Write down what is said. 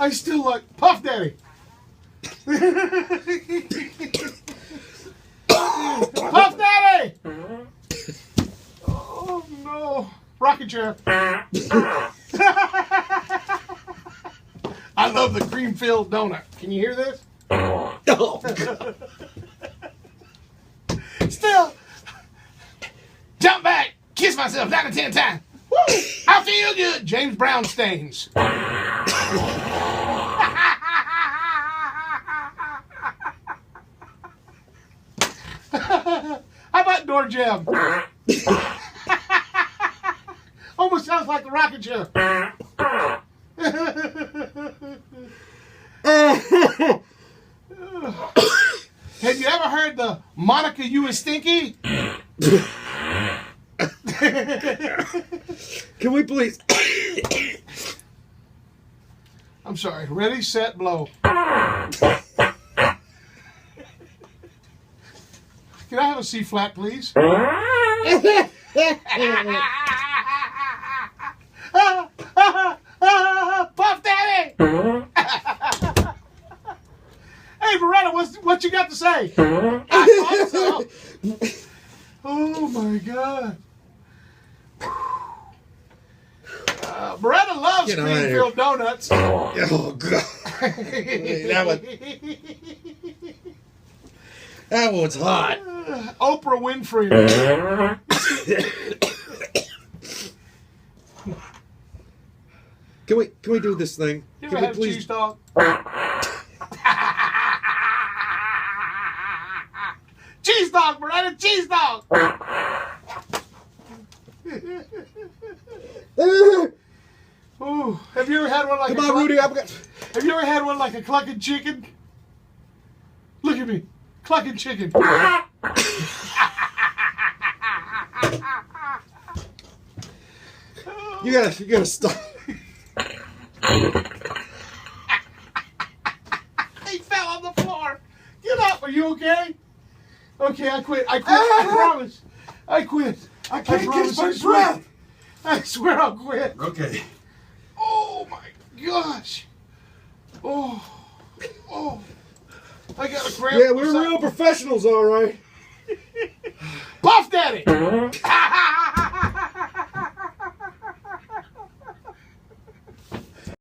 I still like Puff Daddy. Puff Daddy! Oh no. Rocking chair. I love the cream-filled donut. Can you hear this? Oh. Still. Jump back. Kiss myself down to 10 times. Woo! I feel good. James Brown stains. How about door jam? Almost sounds like a rocket chair. Have you ever heard the Monica, you is stinky? Can we please? I'm sorry. Ready, set, blow. Can I have a C flat, please? Puff Daddy! Hey, Beretta, what you got to say? I thought so. Oh, my God. Beretta loves cream-filled donuts. Oh, God. That one's hot. Oprah Winfrey. Can we do this thing? You Can ever we had a please? cheese dog? Cheese dog, Beretta, cheese dog. Ooh, have you ever had one like Come on, Rudy. Have you ever had one like a clucking chicken? Look at me, clucking chicken. You gotta stop. He fell on the floor. Get up. Are you okay? Okay, I quit. I promise. I quit. I can't catch my breath. I swear I'll quit. Okay. Oh my gosh. Oh. I got a cramp. Yeah, we're real professionals, all right. Puff Daddy.